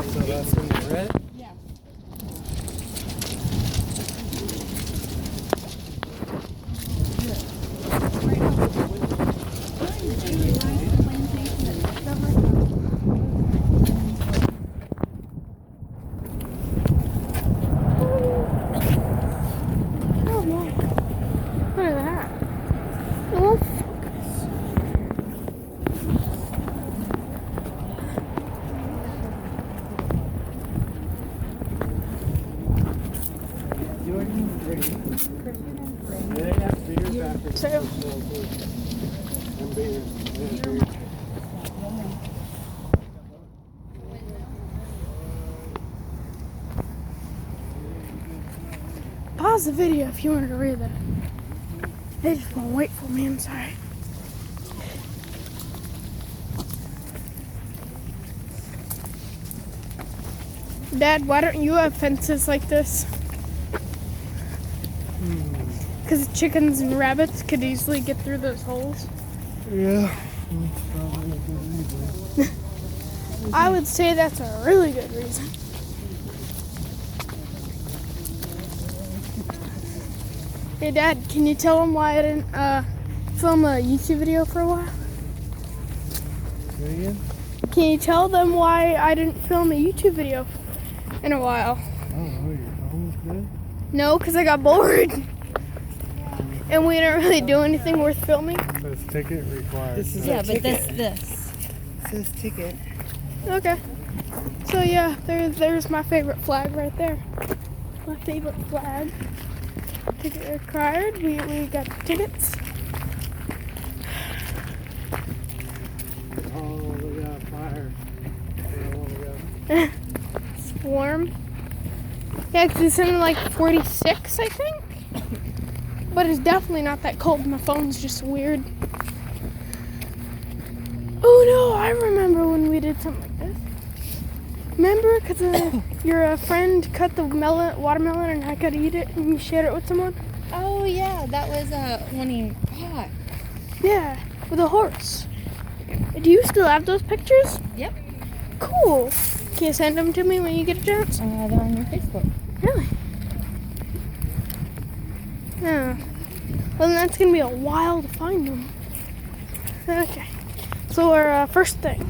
So that's when you're red? Yeah. Look at that. Oh, Jordan Green. They have beer back so, and beer. Yeah, beer. pause the video if you wanted to read that. They just won't wait for me, I'm sorry. Dad, why don't you have fences like this? Because chickens and rabbits could easily get through those holes. Yeah. That's probably a good reason. I would say that's a really good reason. Hey Dad, can you tell them why I didn't film a YouTube video for a while? Say again? Can you tell them why I didn't film a YouTube video in a while? I don't know. Your phone was good? No, because I got bored. And we didn't really do anything worth filming. Says ticket required. This is Yeah, a but ticket. this. It says ticket. Okay. So yeah, there's my favorite flag right there. My favorite flag. Ticket required. We got tickets. Oh, we got a fire. It's warm. Yeah, 'cause it's in like 46, I think. But it's definitely not that cold. My phone's just weird. Oh no, I remember when we did something like this. Remember? Because your friend cut the watermelon and I could eat it and you shared it with someone? Oh yeah, that was when he caught. Yeah, with a horse. Do you still have those pictures? Yep. Cool. Can you send them to me when you get a chance? They're on your Facebook. Really? Yeah. Well, then that's going to be a while to find them. Okay. So our first thing.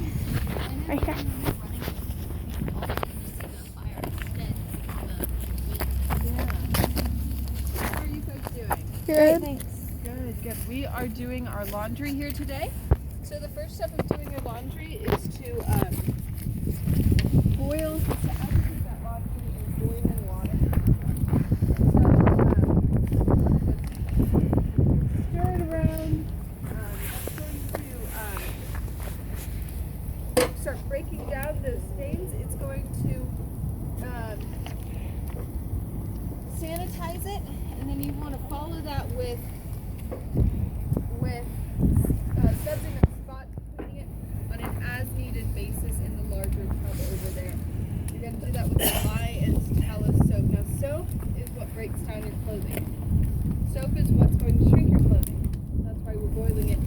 Right here. How are you folks doing? Good. Thanks. Good. We are doing our laundry here today. So the first step of doing your laundry is to boil, to agitate that laundry in boiling water. So stir it around. That's going to start breaking down those stains. It's going to sanitize it, and then you want to follow that with sudsing a spot, putting it on an as-needed basis in the larger tub over there. You're going to do that with a lye and tallow soap. Now, soap is what breaks down your clothing. Soap is what's going to shrink your clothing. That's why we're boiling it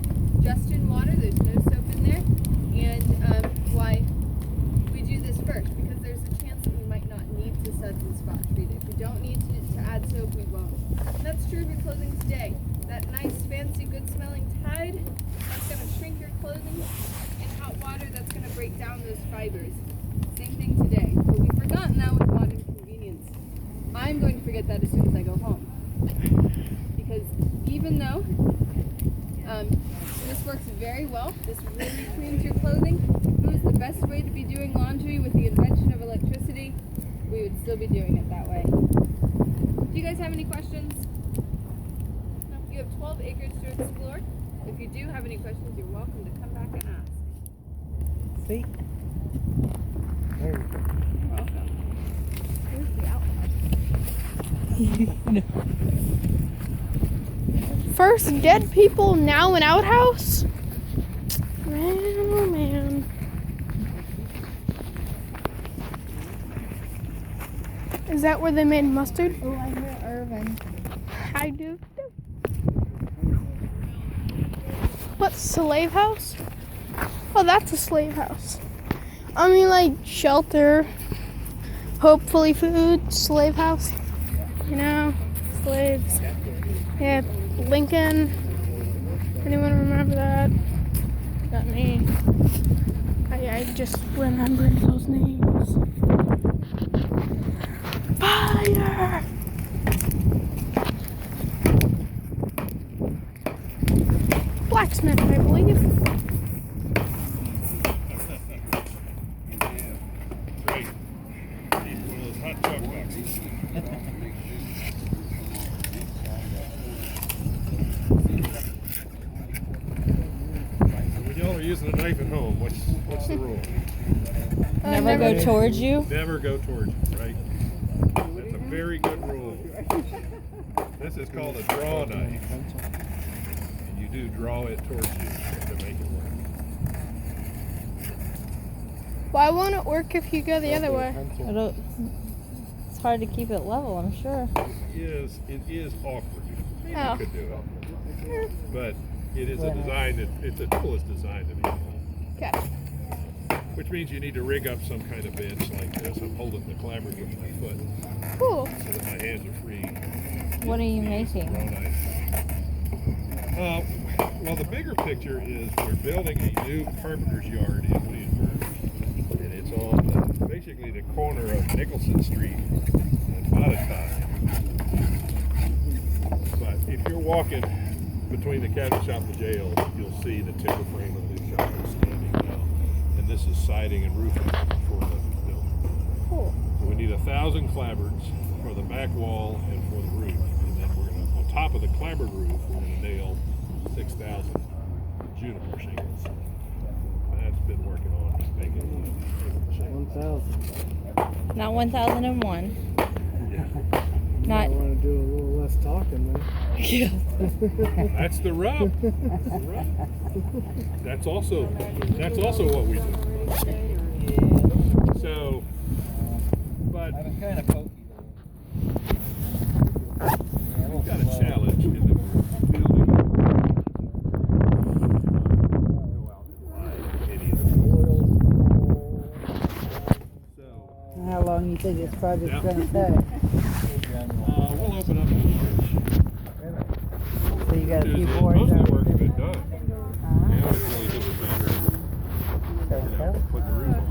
just in water. There's no soap in there. And why we do this first, because there's a chance that we might not need to suds and spot treat it. If we don't need to add soap, we won't. And that's true of your clothing today. That nice, fancy, good-smelling Tide, that's going to shrink your clothing. In hot water, that's going to break down those fibers. Same thing today. But we've forgotten that with modern convenience. I'm going to forget that as soon as I go home. Because even though this works very well, this really cleans your clothing, if it was the best way to be doing laundry with the invention of electricity, we would still be doing it that way. Do you guys have any questions? No? You have 12 acres to explore. If you do have any questions, you're welcome to come back and ask. See? There you go. You're welcome. Here's the outhouse. First dead people, now an outhouse? Man, oh man. Is that where they made mustard? Oh, I hear Irvin. I do. What's slave house? Oh, that's a slave house. I mean, like shelter, hopefully food, slave house. You know, slaves. Yeah, Lincoln. Anyone remember that? Not me. I just remembered those names. Fire! Blacksmith, I believe. Great. Need one of those hot chocolate boxes. When y'all are using a knife at home, what's the rule? Never go towards you. Never go towards you, right? That's a very good rule. This is called a draw knife. And you do draw it towards you to make it work. Why won't it work if you go the other way? It's hard to keep it level, I'm sure. It is awkward. Maybe Oh. you could do it. But it is a design it's a tool that's designed to be fun. Okay. Which means you need to rig up some kind of bench like this. I'm holding the clapboard with my foot Cool. so that my hands are free. What are you making? Well, the bigger picture is we're building a new carpenter's yard in Williamsburg. And it's on basically the corner of Nicholson Street and Botetourt. But if you're walking between the cabinet shop and the jail, you'll see the timber frame of the shop is standing now. And this is siding and roofing for the building. Cool. So we need 1,000 clapboards for the back wall and for the roof. And then we're going to, on top of the clapboard roof, we're going to nail 6,000 juniper shingles. That's been working on making shingles. 1,000. Not 1001. Yeah. I Not. want to do a little less talking then. Yeah. That's the rub. That's the rub. That's also what we do. So, but I was kind of pokey though. we've got a challenge in that we're building. Go out and buy any of them. So, How long you think this project's Yeah. gonna take? we'll open up in March. So you got a few Most boards of the over work's there? been done. Now it's really just a matter of putting the roof on.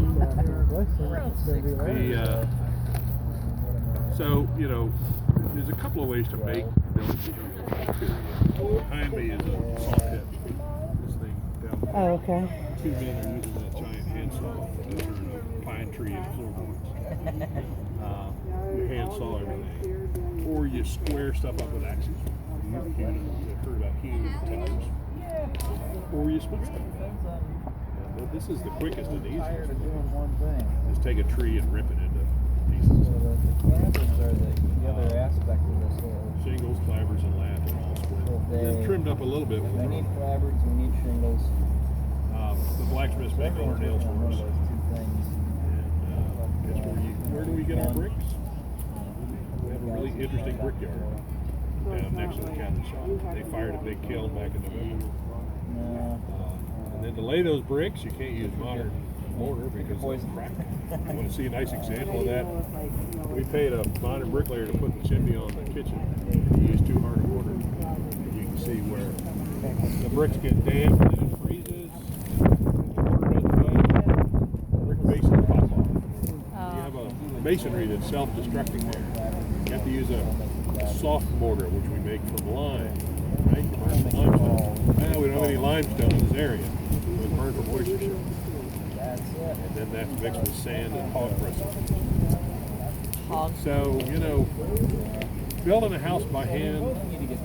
So, there's a couple of ways to make building materials. Behind me is a saw pit. This thing down there. Oh, okay. Two men are using that giant handsaw to turn a pine tree into floorboards. You handsaw everything. Or you square stuff up with axes. You've heard about hewing timbers. Or you split stuff. And this is the quickest and easiest. Doing one thing. Just take a tree and rip it into So pieces. the clampers are the other aspect of this whole. Shingles, clappers, and lath are all split. Then trimmed up a little bit with We need the clapboards, we need shingles. blacksmiths make all our nails for One of us. those two things. And it's where do we get our bricks? We have a really interesting brickyard down next to the cabinet shop. They fired a big kiln back in November. No. And then to lay those bricks, you can't use modern mortar because it's crack. You want to see a nice example of that? We paid a modern bricklayer to put the chimney on the kitchen. He used too hard a mortar. And you can see where the bricks get damp and then it freezes. The brick basin pops off. You have a masonry that's self-destructing there. You have to use a soft mortar, which we make from lime, right? Burn from limestone. Well, we don't have any limestone in this area. So it's burned from oyster shells. And then that's mixed with sand and hog bristles. So, building a house by hand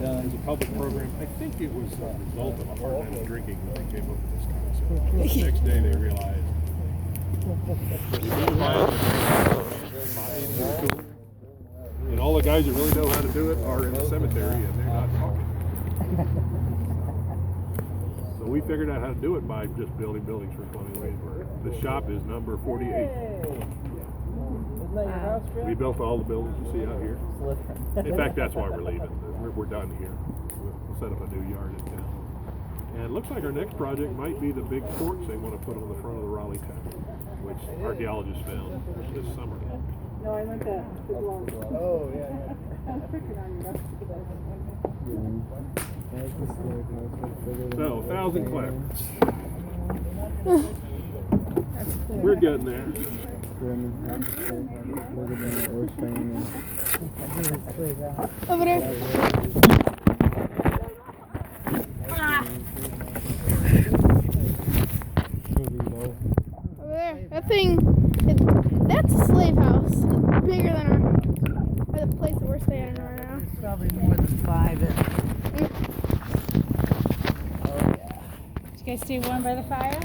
as a public program, I think it was a result of a hard night of drinking when they came up with this concept. The next day they realized and all the guys that really know how to do it are in the cemetery and they're not talking. So we figured out how to do it by just building buildings for Columbia Williamsburg. The shop is number 48. Isn't that your house, Jeff? We built all the buildings you see out here. In fact, that's why we're leaving. We're done here. We'll set up a new yard in town. And it looks like our next project might be the big porch they want to put on the front of the Raleigh town. which archaeologists found this summer. No, I meant that. Oh, yeah. So, 1,000 clappers. We're getting there. Over there. Over there. That thing, that's a slave house. It's bigger than our house. Or the place that we're staying in right now. There's probably more than 5 in it. Did you guys see one by the fire?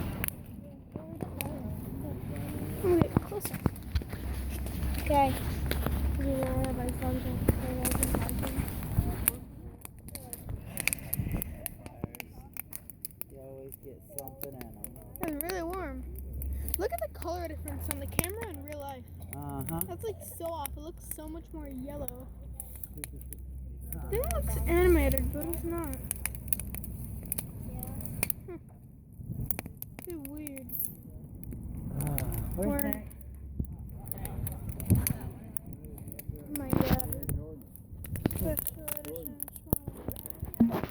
I'm gonna get closer. Okay. You always get something in them. It's really warm. Look at the color difference on the camera and real life. Uh-huh. That's like so off. It looks so much more yellow. I think it looks animated, but it's not. It's weird. Where's Where- Hank? Oh my god. Special edition.